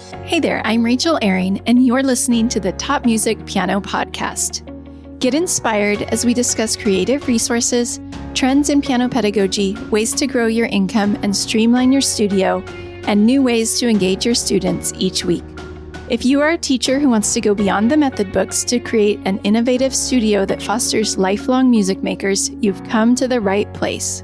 Hey there, I'm Rachel Ehring, and you're listening to the Top Music Piano Podcast. Get inspired as we discuss creative resources, trends in piano pedagogy, ways to grow your income and streamline your studio, and new ways to engage your students each week. If you are a teacher who wants to go beyond the method books to create an innovative studio that fosters lifelong music makers, you've come to the right place.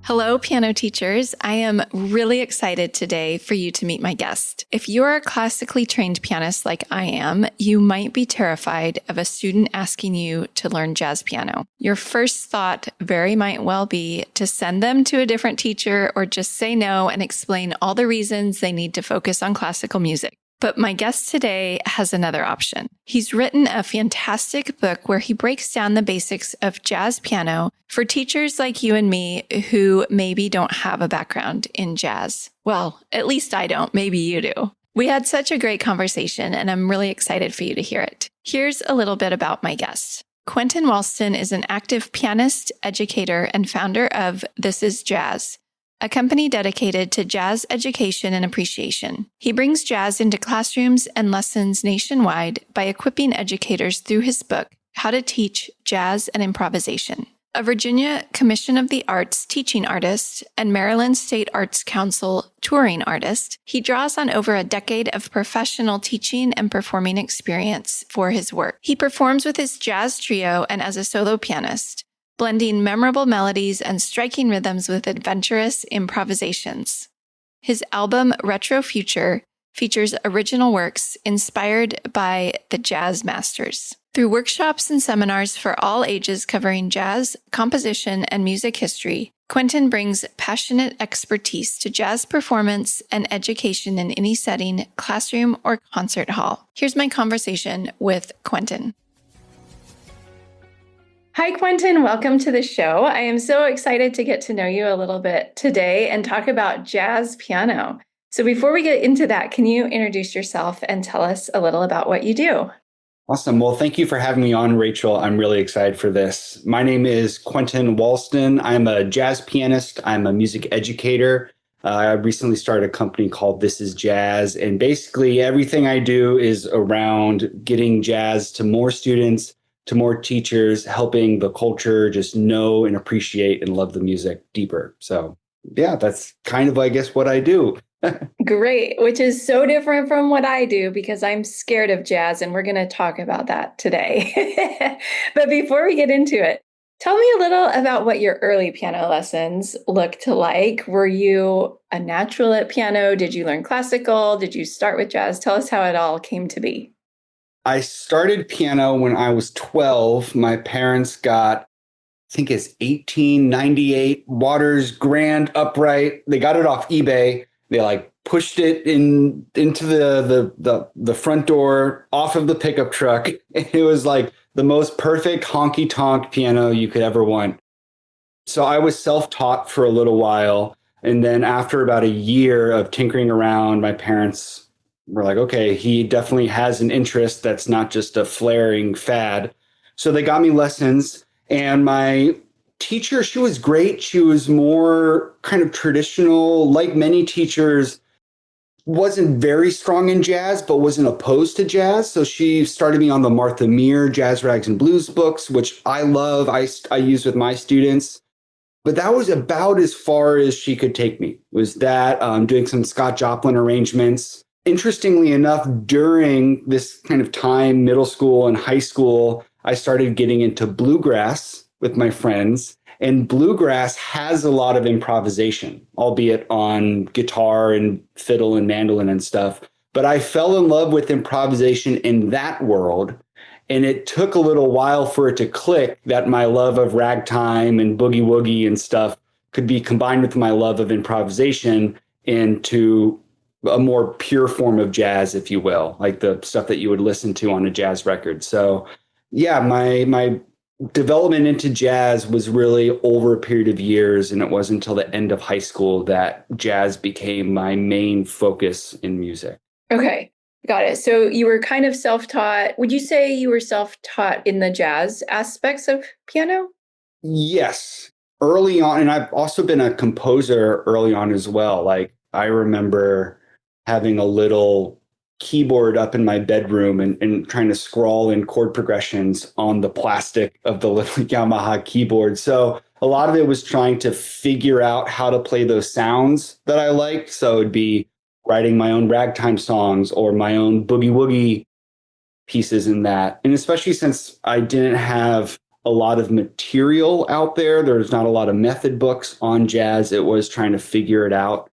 Hello, piano teachers. I am really excited today for you to meet my guest. If you're a classically trained pianist like I am, you might be terrified of a student asking you to learn jazz piano. Your first thought very might well be to send them to a different teacher or just say no and explain all the reasons they need to focus on classical music. But my guest today has another option. He's written a fantastic book where he breaks down the basics of jazz piano for teachers like you and me who maybe don't have a background in jazz. Well, at least I don't. Maybe you do. We had such a great conversation, and I'm really excited for you to hear it. Here's a little bit about my guest. Quentin Walston is an active pianist, educator, and founder of This Is Jazz, a company dedicated to jazz education and appreciation. He brings jazz into classrooms and lessons nationwide by equipping educators through his book, How to Teach Jazz and Improvisation. A Virginia Commission of the Arts teaching artist and Maryland State Arts Council touring artist, he draws on over a decade of professional teaching and performing experience for his work. He performs with his jazz trio and as a solo pianist, blending memorable melodies and striking rhythms with adventurous improvisations. His album, Retro Future, features original works inspired by the jazz masters. Through workshops and seminars for all ages covering jazz, composition, and music history, Quentin brings passionate expertise to jazz performance and education in any setting, classroom, or concert hall. Here's my conversation with Quentin. Hi, Quentin. Welcome to the show. I am so excited to get to know you a little bit today and talk about jazz piano. So before we get into that, can you introduce yourself and tell us a little about what you do? Awesome. Well, thank you for having me on, Rachel. I'm really excited for this. My name is Quentin Walston. I'm a jazz pianist. I'm a music educator. I recently started a company called This Is Jazz. And basically everything I do is around getting jazz to more students, to more teachers, helping the culture just know and appreciate and love the music deeper. So yeah, that's kind of, I guess, what I do. Great, which is so different from what I do because I'm scared of jazz, and we're going to talk about that today. But before we get into it, tell me a little about what your early piano lessons looked like. Were you a natural at piano? Did you learn classical? Did you start with jazz? Tell us how it all came to be. I started piano when I was 12. My parents got, I think it's 1898 Waters Grand Upright. They got it off eBay. They pushed it into the front door off of the pickup truck. It was like the most perfect honky tonk piano you could ever want. So I was self-taught for a little while. And then after about a year of tinkering around, my parents were like, okay, he definitely has an interest that's not just a flaring fad. So they got me lessons, and my teacher, she was great. She was more kind of traditional, like many teachers, wasn't very strong in jazz, but wasn't opposed to jazz. So she started me on the Martha Meir Jazz, Rags, and Blues books, which I love. I use with my students. But that was about as far as she could take me, was that doing some Scott Joplin arrangements. Interestingly enough, during this kind of time, middle school and high school, I started getting into bluegrass with my friends. And bluegrass has a lot of improvisation, albeit on guitar and fiddle and mandolin and stuff. But I fell in love with improvisation in that world. And it took a little while for it to click that my love of ragtime and boogie woogie and stuff could be combined with my love of improvisation into a more pure form of jazz, if you will, like the stuff that you would listen to on a jazz record. So yeah, my development into jazz was really over a period of years, and it wasn't until the end of high school that jazz became my main focus in music. Okay, got it. So you were kind of self-taught. Would you say you were self-taught in the jazz aspects of piano? Yes, early on. And I've also been a composer early on as well. Like I remember having a little keyboard up in my bedroom and trying to scrawl in chord progressions on the plastic of the little Yamaha keyboard. So a lot of it was trying to figure out how to play those sounds that I liked. So it'd be writing my own ragtime songs or my own boogie woogie pieces in that. And especially since I didn't have a lot of material out there, there's not a lot of method books on jazz. It was trying to figure it out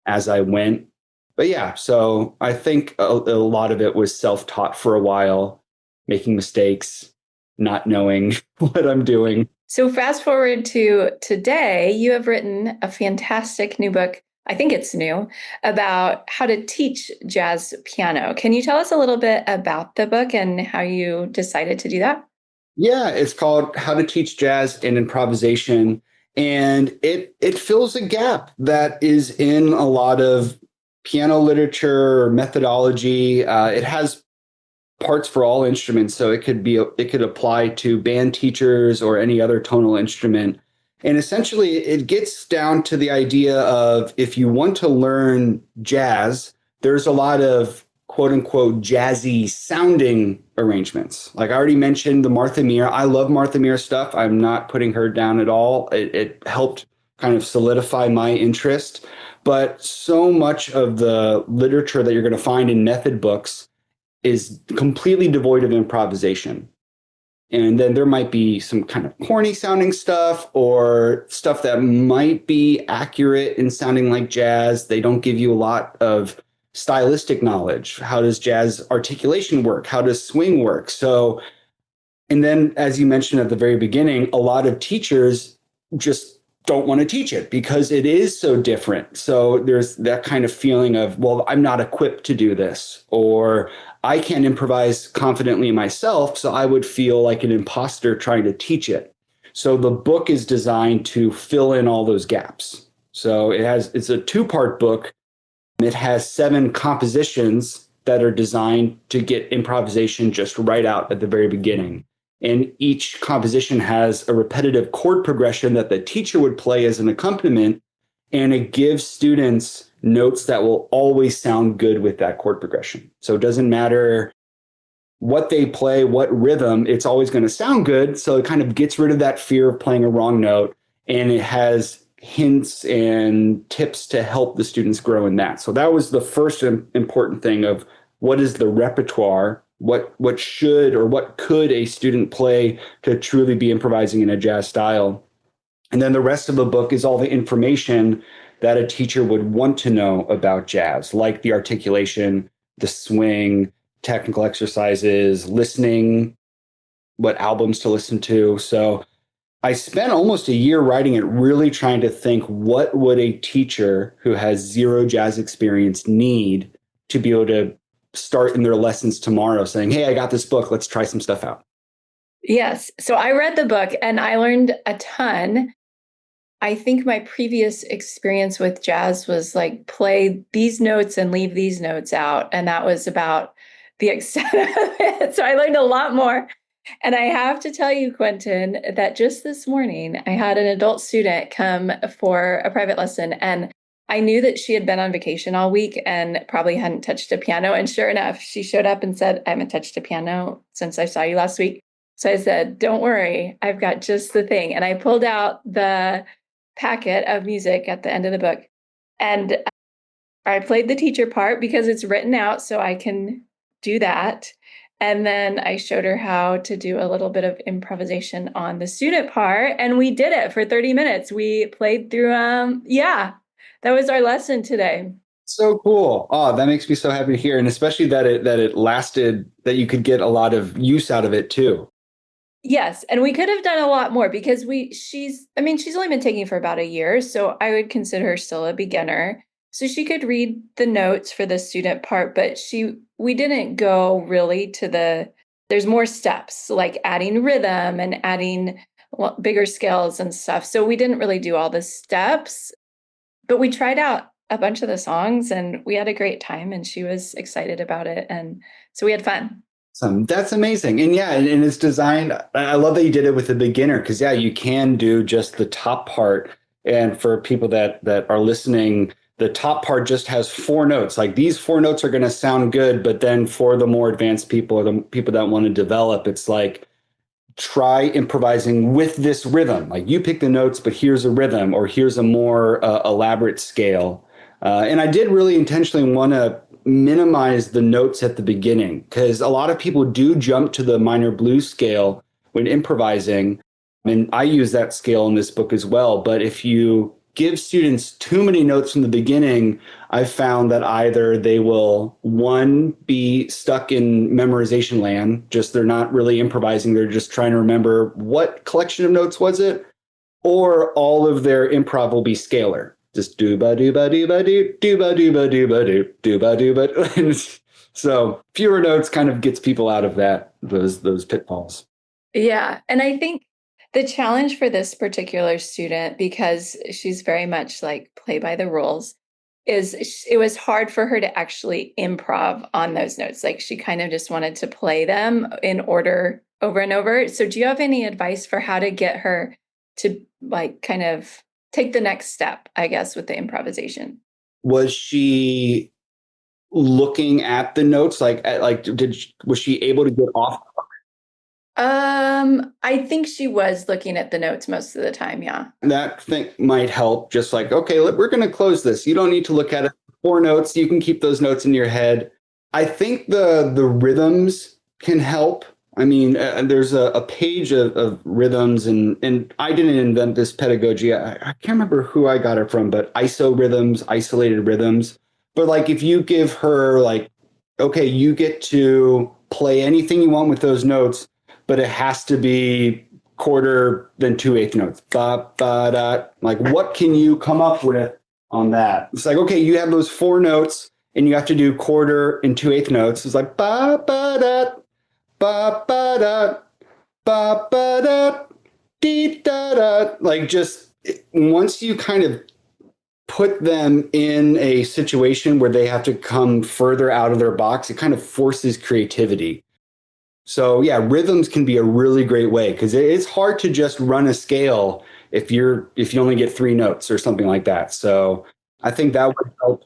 as I went. But yeah, so I think a lot of it was self-taught for a while, making mistakes, not knowing what I'm doing. So fast forward to today, you have written a fantastic new book. I think it's new, about how to teach jazz piano. Can you tell us a little bit about the book and how you decided to do that? Yeah, it's called How to Teach Jazz and Improvisation. And it fills a gap that is in a lot of piano literature or methodology. It has parts for all instruments, so it could apply to band teachers or any other tonal instrument. And essentially, it gets down to the idea of if you want to learn jazz, there's a lot of quote unquote jazzy sounding arrangements. Like I already mentioned, the Martha Meir. I love Martha Meir stuff. I'm not putting her down at all. It helped kind of solidify my interest. But so much of the literature that you're going to find in method books is completely devoid of improvisation. And then there might be some kind of corny sounding stuff or stuff that might be accurate in sounding like jazz. They don't give you a lot of stylistic knowledge. How does jazz articulation work? How does swing work? So, and then as you mentioned at the very beginning, a lot of teachers just don't want to teach it because it is so different. So there's that kind of feeling of, well, I'm not equipped to do this, or I can't improvise confidently myself, so I would feel like an imposter trying to teach it. So the book is designed to fill in all those gaps. So it's a two-part book. It has 7 compositions that are designed to get improvisation just right out at the very beginning. And each composition has a repetitive chord progression that the teacher would play as an accompaniment, and it gives students notes that will always sound good with that chord progression. So it doesn't matter what they play, what rhythm, it's always going to sound good. So it kind of gets rid of that fear of playing a wrong note, and it has hints and tips to help the students grow in that. So that was the first important thing of what is the repertoire, what should or what could a student play to truly be improvising in a jazz style. And then the rest of the book is all the information that a teacher would want to know about jazz, like the articulation, the swing, technical exercises, listening, what albums to listen to. So I spent almost a year writing it, really trying to think, what would a teacher who has zero jazz experience need to be able to start in their lessons tomorrow saying, hey, I got this book, let's try some stuff out. Yes. So I read the book and I learned a ton. I think my previous experience with jazz was like play these notes and leave these notes out. And that was about the extent of it. So I learned a lot more. And I have to tell you, Quentin, that just this morning, I had an adult student come for a private lesson, and I knew that she had been on vacation all week and probably hadn't touched a piano. And sure enough, she showed up and said, I haven't touched a piano since I saw you last week. So I said, don't worry, I've got just the thing. And I pulled out the packet of music at the end of the book. And I played the teacher part because it's written out so I can do that. And then I showed her how to do a little bit of improvisation on the student part. And we did it for 30 minutes. We played through, that was our lesson today. So cool. Oh, that makes me so happy to hear. And especially that it lasted, that you could get a lot of use out of it too. Yes. And we could have done a lot more because she's only been taking for about a year. So I would consider her still a beginner. So she could read the notes for the student part, but we didn't go really to there's more steps like adding rhythm and adding bigger scales and stuff. So we didn't really do all the steps, but we tried out a bunch of the songs and we had a great time and she was excited about it. And so we had fun. That's amazing. And yeah, and it's designed, I love that you did it with a beginner because yeah, you can do just the top part. And for people that are listening, the top part just has 4 notes. Like these 4 notes are going to sound good, but then for the more advanced people or the people that want to develop, it's like try improvising with this rhythm. Like you pick the notes, but here's a rhythm or here's a more elaborate scale. And I did really intentionally want to minimize the notes at the beginning because a lot of people do jump to the minor blues scale when improvising. And I use that scale in this book as well. But if you give students too many notes from the beginning, I've found that either they will, one, be stuck in memorization land, just they're not really improvising, they're just trying to remember what collection of notes was it, or all of their improv will be scalar. Just do-ba-do-ba-do-ba-do, do-ba-do-ba-do-ba-do, do-ba-do-ba. So fewer notes kind of gets people out of those pitfalls. Yeah. And I think the challenge for this particular student, because she's very much like play by the rules, is it was hard for her to actually improv on those notes. Like she kind of just wanted to play them in order over and over. So do you have any advice for how to get her to like kind of take the next step, I guess, with the improvisation? Was she looking at the notes? Was she able to get off? I think she was looking at the notes most of the time. Yeah. That thing might help. Just like, okay, we're going to close this. You don't need to look at it. 4 notes. You can keep those notes in your head. I think the rhythms can help. I mean, there's a page of rhythms, and I didn't invent this pedagogy. I can't remember who I got it from, but ISO rhythms, isolated rhythms. But like, if you give her like, okay, you get to play anything you want with those notes, but it has to be quarter then 2/8 notes. Ba, ba, da. Like, what can you come up with on that? It's like, okay, you have those 4 notes and you have to do quarter and 2/8 notes. It's like ba, ba, da, ba, ba, da, ba, ba, da, dee, da, da. Like, just once you kind of put them in a situation where they have to come further out of their box, it kind of forces creativity. So yeah, rhythms can be a really great way because it's hard to just run a scale if you only get 3 notes or something like that. So I think that would help.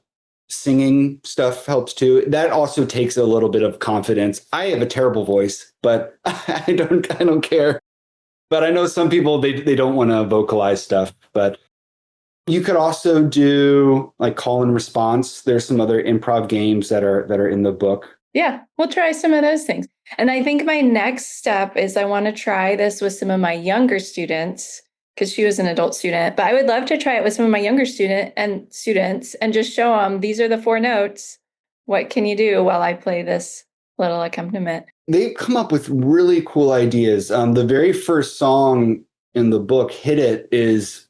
Singing stuff helps too. That also takes a little bit of confidence. I have a terrible voice, but I don't care. But I know some people they don't want to vocalize stuff. But you could also do like call and response. There's some other improv games that are in the book. Yeah, we'll try some of those things. And I think my next step is I want to try this with some of my younger students because she was an adult student, but I would love to try it with some of my younger students and just show them these are the 4 notes. What can you do while I play this little accompaniment? They come up with really cool ideas. The very first song in the book, Hit It, is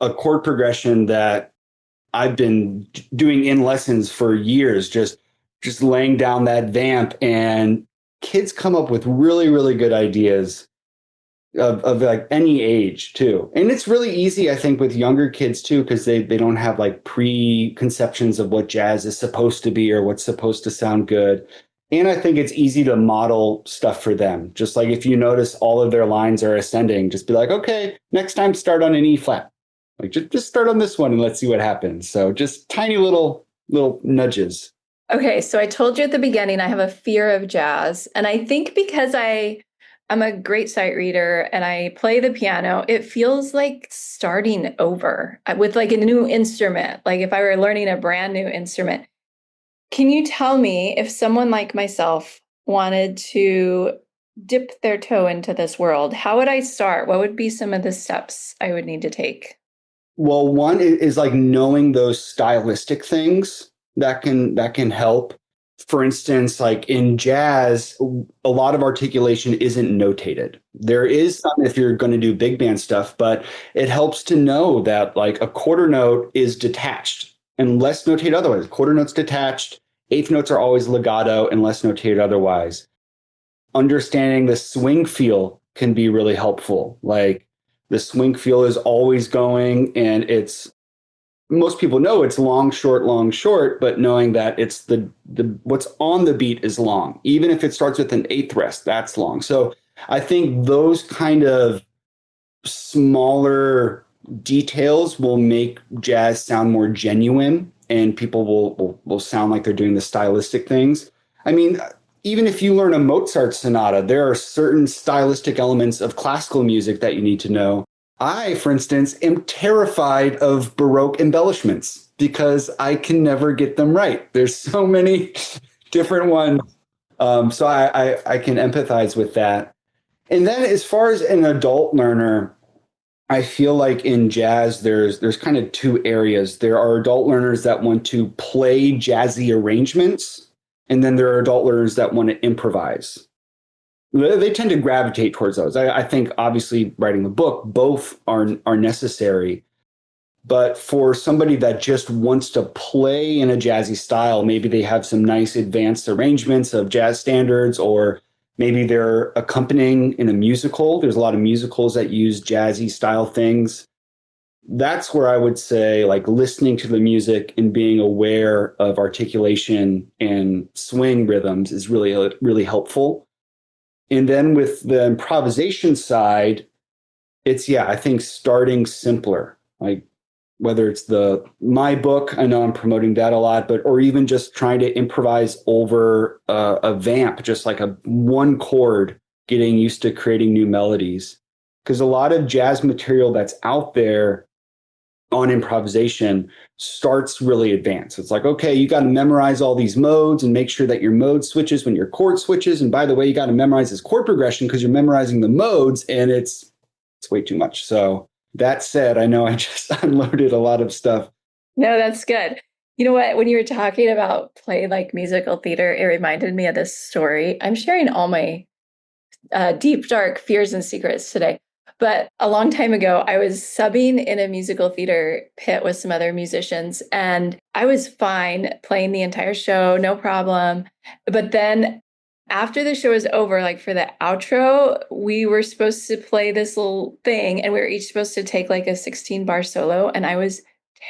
a chord progression that I've been doing in lessons for years, just laying down that vamp, and kids come up with really, really good ideas of like any age too. And it's really easy, I think, with younger kids too, because they don't have like preconceptions of what jazz is supposed to be or what's supposed to sound good. And I think it's easy to model stuff for them. Just like if you notice all of their lines are ascending, just be like, okay, next time start on an E flat. Like just start on this one and let's see what happens. So just tiny little nudges. Okay, so I told you at the beginning I have a fear of jazz. And I think because I'm a great sight reader and I play the piano, it feels like starting over with like a new instrument, like if I were learning a brand new instrument. Can you tell me if someone like myself wanted to dip their toe into this world, how would I start? What would be some of the steps I would need to take? Well, one is like knowing those stylistic things that can help. For instance, like in jazz, a lot of articulation isn't notated. There is some if you're going to do big band stuff, but it helps to know that like a quarter note is detached unless notated otherwise. Quarter note's detached. Eighth notes are always legato unless notated otherwise. Understanding the swing feel can be really helpful. Like the swing feel is always going, and it's most people know it's long, short, but knowing that it's the what's on the beat is long. Even if it starts with an eighth rest, that's long. So I think those kind of smaller details will make jazz sound more genuine, and people will sound like they're doing the stylistic things. I mean, even if you learn a Mozart sonata, there are certain stylistic elements of classical music that you need to know. I, for instance, am terrified of Baroque embellishments because I can never get them right. There's so many different ones. So I can empathize with that. And then as far as an adult learner, I feel like in jazz, there's kind of two areas. There are adult learners that want to play jazzy arrangements, and then there are adult learners that want to improvise. They tend to gravitate towards those. I think obviously writing a book, both are necessary. But for somebody that just wants to play in a jazzy style, maybe they have some nice advanced arrangements of jazz standards, or maybe they're accompanying in a musical. There's a lot of musicals that use jazzy style things. That's where I would say, like, listening to the music and being aware of articulation and swing rhythms is really, really helpful. And then with the improvisation side, it's, I think starting simpler, like whether it's my book, I know I'm promoting that a lot, but, or even just trying to improvise over a vamp, just like a one chord, getting used to creating new melodies. Because a lot of jazz material that's out there on improvisation starts really advanced. It's like, okay, you got to memorize all these modes and make sure that your mode switches when your chord switches. And by the way, you got to memorize this chord progression because you're memorizing the modes, and it's way too much. So that said, I know I just unloaded a lot of stuff. No, that's good. You know what? When you were talking about play like musical theater, it reminded me of this story. I'm sharing all my deep, dark fears and secrets today. But a long time ago, I was subbing in a musical theater pit with some other musicians, and I was fine playing the entire show, no problem. But then after the show was over, like for the outro, we were supposed to play this little thing, and we were each supposed to take like a 16-bar solo. And I was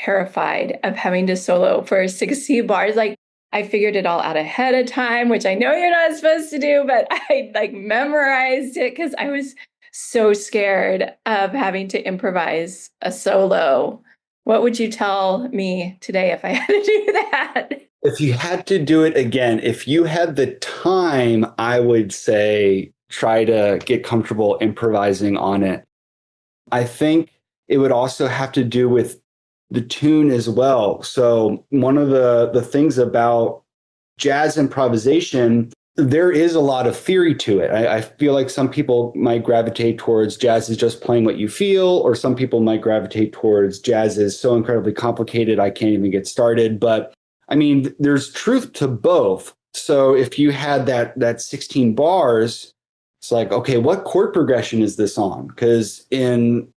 terrified of having to solo for 60 bars. Like, I figured it all out ahead of time, which I know you're not supposed to do, but I like memorized it because I was so scared of having to improvise a solo. What would you tell me today if I had to do that? If you had to do it again, if you had the time, I would say try to get comfortable improvising on it. I think it would also have to do with the tune as well. So one of the things about jazz improvisation, there is a lot of theory to it. I feel like some people might gravitate towards jazz is just playing what you feel, or some people might gravitate towards jazz is so incredibly complicated, I can't even get started. But I mean, there's truth to both. So if you had that 16 bars, it's like, okay, what chord progression is this on? Because in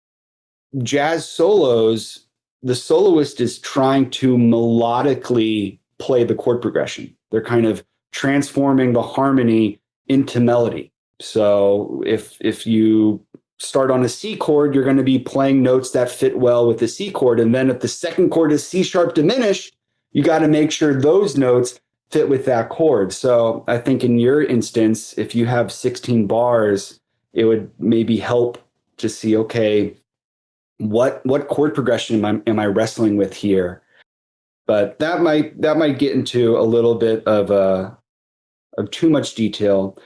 jazz solos, the soloist is trying to melodically play the chord progression. They're kind of transforming the harmony into melody. So if you start on a C chord, you're going to be playing notes that fit well with the C chord. And then if the second chord is C sharp diminished, you got to make sure those notes fit with that chord. So I think in your instance, if you have 16 bars, it would maybe help to see, okay, what chord progression am I wrestling with here? But that might get into a little bit of too much detail.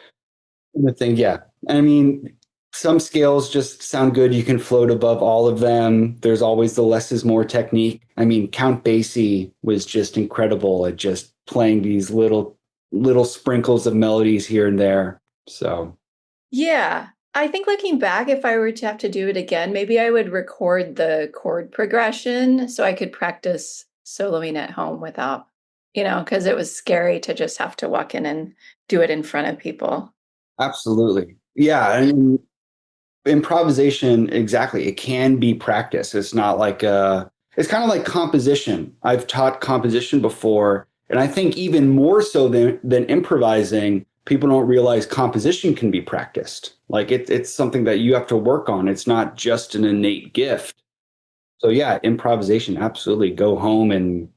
The thing, I mean, some scales just sound good. You can float above all of them. There's always the less is more technique. I mean, Count Basie was just incredible at just playing these little sprinkles of melodies here and there. So, yeah, I think looking back, if I were to have to do it again, maybe I would record the chord progression so I could practice soloing at home without, because it was scary to just have to walk in and do it in front of people. absolutely. Yeah. I mean, improvisation, exactly. It can be practice. It's not like it's kind of like composition. I've taught composition before, and I think even more so than improvising, people don't realize composition can be practiced. Like it's something that you have to work on. It's not just an innate gift. So yeah, improvisation, absolutely. Go home and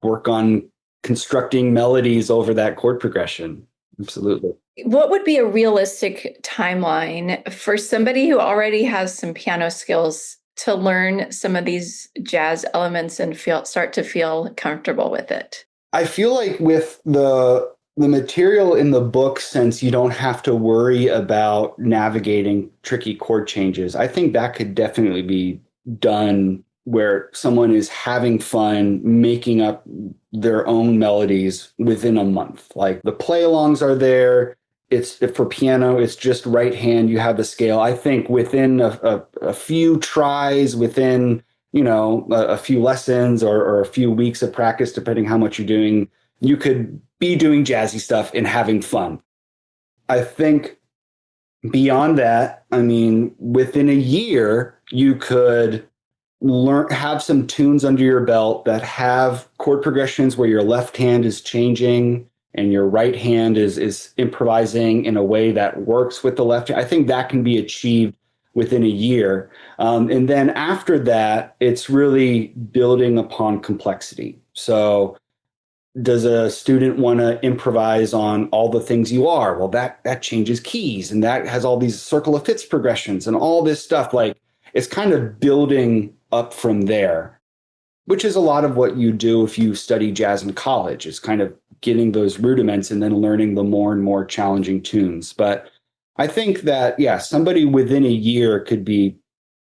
work on constructing melodies over that chord progression. Absolutely. What would be a realistic timeline for somebody who already has some piano skills to learn some of these jazz elements and start to feel comfortable with it? I feel like with the material in the book, since you don't have to worry about navigating tricky chord changes, I think that could definitely be done where someone is having fun making up their own melodies within a month. Like the play-alongs are there. It's for piano, it's just right hand. You have the scale. I think within a few tries, within a few lessons or a few weeks of practice, depending how much you're doing, you could be doing jazzy stuff and having fun. I think beyond that, I mean, within a year, you could have some tunes under your belt that have chord progressions where your left hand is changing and your right hand is improvising in a way that works with the left hand. I think that can be achieved within a year. And then after that, it's really building upon complexity. So does a student want to improvise on all the things you are? Well, that changes keys, and that has all these circle of fifths progressions and all this stuff. Like, it's kind of building up from there, which is a lot of what you do if you study jazz in college. It's kind of getting those rudiments and then learning the more and more challenging tunes. But I think that, yeah, somebody within a year could be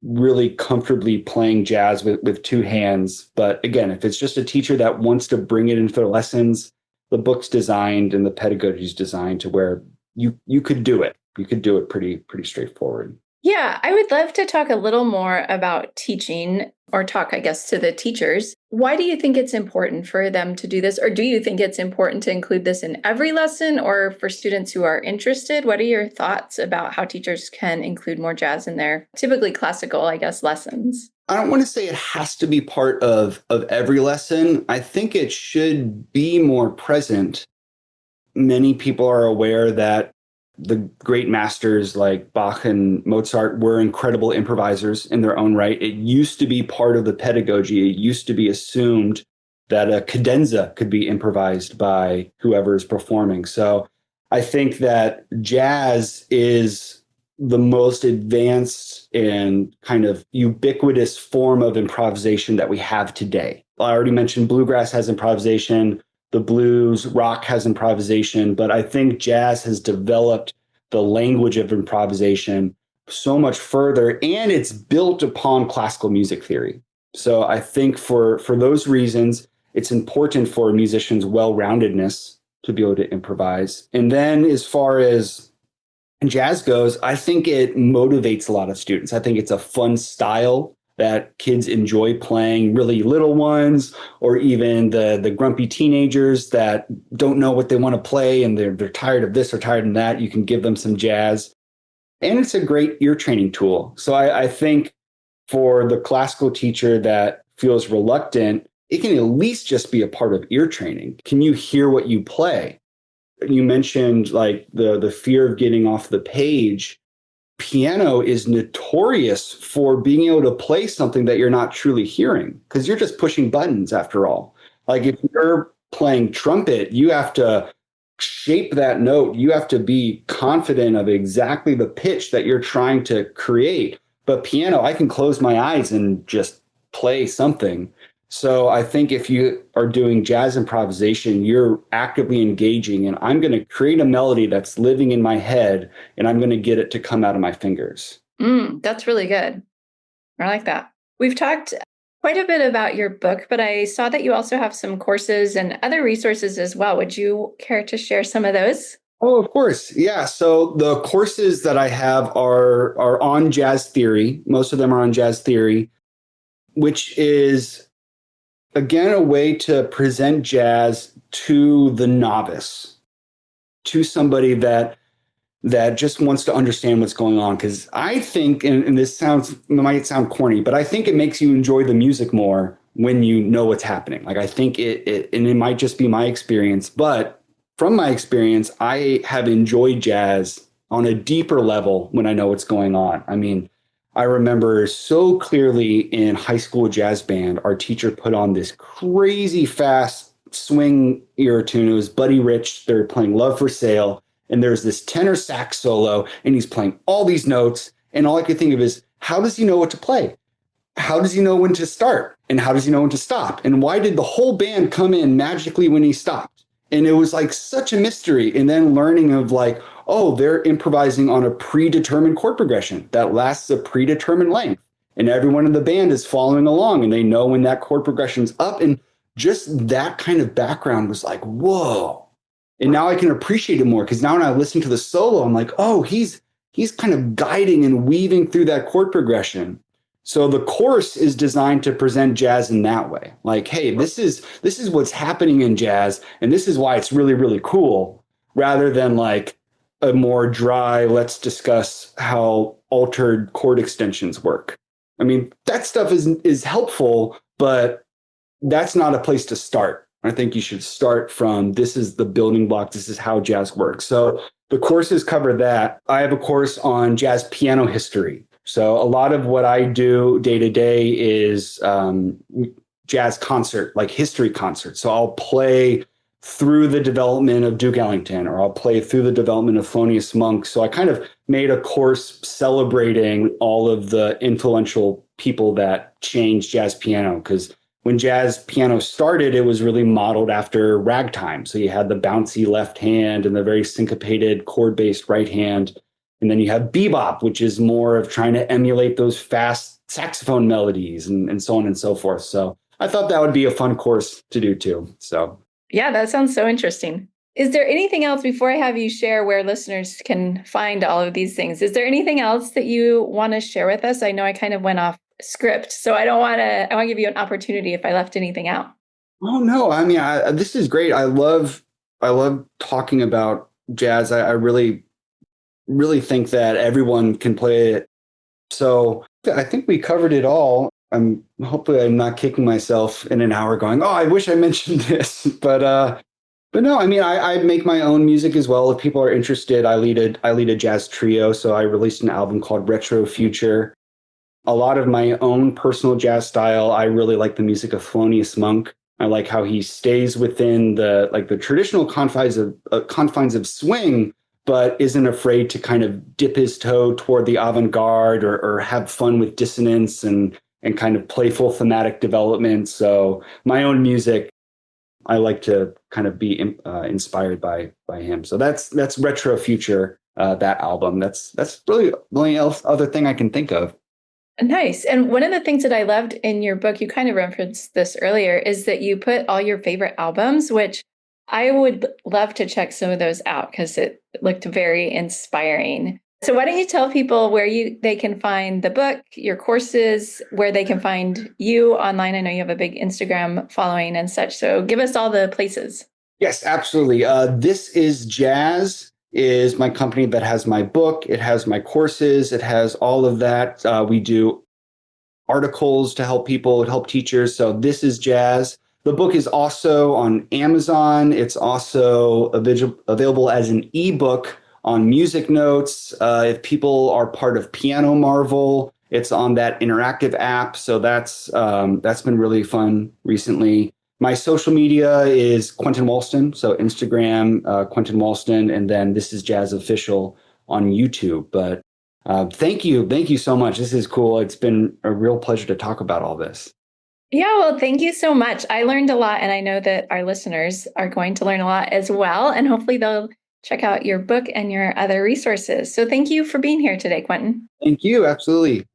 really comfortably playing jazz with two hands. But again, if it's just a teacher that wants to bring it into their lessons, the book's designed and the pedagogy is designed to where you could do it. You could do it pretty straightforward. Yeah, I would love to talk a little more about teaching, or talk, I guess, to the teachers. Why do you think it's important for them to do this? Or do you think it's important to include this in every lesson, or for students who are interested? What are your thoughts about how teachers can include more jazz in their typically classical, I guess, lessons? I don't want to say it has to be part of every lesson. I think it should be more present. Many people are aware that the great masters like Bach and Mozart were incredible improvisers in their own right. It used to be part of the pedagogy. It used to be assumed that a cadenza could be improvised by whoever is performing. So I think that jazz is the most advanced and kind of ubiquitous form of improvisation that we have today. I already mentioned bluegrass has improvisation. The blues, rock has improvisation, but I think jazz has developed the language of improvisation so much further, and it's built upon classical music theory. So I think for those reasons, it's important for a musician's well-roundedness to be able to improvise. And then as far as jazz goes, I think it motivates a lot of students. I think it's a fun style that kids enjoy playing, really little ones, or even the grumpy teenagers that don't know what they want to play and they're tired of this or tired of that. You can give them some jazz. And it's a great ear training tool. So I think for the classical teacher that feels reluctant, it can at least just be a part of ear training. Can you hear what you play? You mentioned like the fear of getting off the page. Piano is notorious for being able to play something that you're not truly hearing because you're just pushing buttons after all. Like if you're playing trumpet, you have to shape that note. You have to be confident of exactly the pitch that you're trying to create. But piano, I can close my eyes and just play something. So I think if you are doing jazz improvisation, you're actively engaging, and I'm going to create a melody that's living in my head, and I'm going to get it to come out of my fingers. That's really good. I like that. We've talked quite a bit about your book, but I saw that you also have some courses and other resources as well. Would you care to share some of those? Oh, of course. Yeah. So the courses that I have are on jazz theory. Most of them are on jazz theory, which is again, a way to present jazz to the novice, to somebody that just wants to understand what's going on. Because I think, and this might sound corny, but I think it makes you enjoy the music more when you know what's happening. Like I think and it might just be my experience, but from my experience, I have enjoyed jazz on a deeper level when I know what's going on. I mean, I remember so clearly in high school jazz band, our teacher put on this crazy fast swing era tune. It was Buddy Rich. They're playing Love for Sale. And there's this tenor sax solo, and he's playing all these notes. And all I could think of is, how does he know what to play? how does he know when to start? And how does he know when to stop? And why did the whole band come in magically when he stopped? And it was like such a mystery. And then learning of like, oh, they're improvising on a predetermined chord progression that lasts a predetermined length. And everyone in the band is following along and they know when that chord progression's up. And just that kind of background was like, whoa. And now I can appreciate it more because now when I listen to the solo, I'm like, oh, he's kind of guiding and weaving through that chord progression. So the course is designed to present jazz in that way. Like, hey, this is what's happening in jazz, and this is why it's really, really cool, rather than like a more dry, let's discuss how altered chord extensions work. I mean, that stuff is helpful, but that's not a place to start. I think you should start from this is the building block. This is how jazz works. So the courses cover that. I have a course on jazz piano history. So a lot of what I do day to day is jazz concert, like history concerts. So I'll play through the development of Duke Ellington, or I'll play through the development of Thelonious Monk. So I kind of made a course celebrating all of the influential people that changed jazz piano. Because when jazz piano started, it was really modeled after ragtime. So you had the bouncy left hand and the very syncopated chord-based right hand. And then you have bebop, which is more of trying to emulate those fast saxophone melodies and so on and so forth. So I thought that would be a fun course to do too. So yeah, that sounds so interesting. Is there anything else before I have you share where listeners can find all of these things? Is there anything else that you want to share with us? I know I kind of went off script, so I want to give you an opportunity if I left anything out. Oh no, I mean, this is great. I love talking about jazz. I really think that everyone can play it. So I think we covered it all. Hopefully I'm not kicking myself in an hour going, oh, I wish I mentioned this. But no, I mean, I make my own music as well. If people are interested, I lead a jazz trio. So I released an album called Retro Future. A lot of my own personal jazz style. I really like the music of Thelonious Monk. I like how he stays within the traditional confines of swing, but isn't afraid to kind of dip his toe toward the avant-garde or have fun with dissonance and kind of playful thematic development. So my own music, I like to kind of be inspired by him. So that's Retro Future, that album. That's really the only other thing I can think of. Nice. And one of the things that I loved in your book, you kind of referenced this earlier, is that you put all your favorite albums, which I would love to check some of those out because it looked very inspiring. So why don't you tell people where they can find the book, your courses, where they can find you online? I know you have a big Instagram following and such. So give us all the places. Yes, absolutely. This is Jazz is my company that has my book. It has my courses. It has all of that. We do articles to help people, help teachers. So This is Jazz. The book is also on Amazon. It's also available as an ebook on Music Notes. If people are part of Piano Marvel, it's on that interactive app. So that's been really fun recently. My social media is Quentin Walston. So Instagram, Quentin Walston, and then This is Jazz Official on YouTube. But thank you so much. This is cool. It's been a real pleasure to talk about all this. Yeah, well, thank you so much. I learned a lot, and I know that our listeners are going to learn a lot as well. And hopefully they'll check out your book and your other resources. So thank you for being here today, Quentin. Thank you. Absolutely.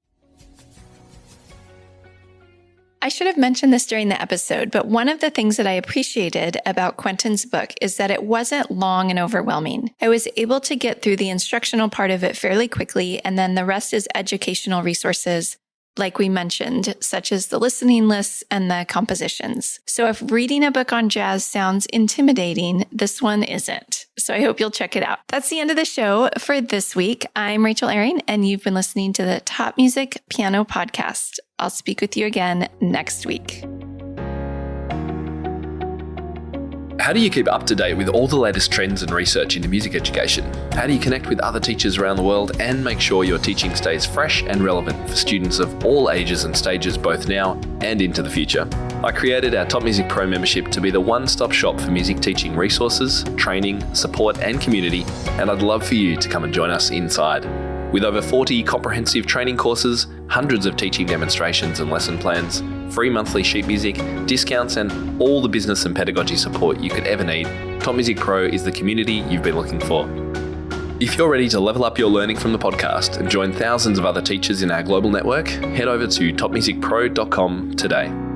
I should have mentioned this during the episode, but one of the things that I appreciated about Quentin's book is that it wasn't long and overwhelming. I was able to get through the instructional part of it fairly quickly, and then the rest is educational resources, like we mentioned, such as the listening lists and the compositions. So if reading a book on jazz sounds intimidating, this one isn't. So I hope you'll check it out. That's the end of the show for this week. I'm Rachel Ehring, and you've been listening to the Top Music Piano Podcast. I'll speak with you again next week. How do you keep up to date with all the latest trends and research into music education? How do you connect with other teachers around the world and make sure your teaching stays fresh and relevant for students of all ages and stages, both now and into the future? I created our Top Music Pro membership to be the one-stop shop for music teaching resources, training, support, and community, and I'd love for you to come and join us inside. With over 40 comprehensive training courses, hundreds of teaching demonstrations and lesson plans, free monthly sheet music, discounts, and all the business and pedagogy support you could ever need, Top Music Pro is the community you've been looking for. If you're ready to level up your learning from the podcast and join thousands of other teachers in our global network, head over to topmusicpro.com today.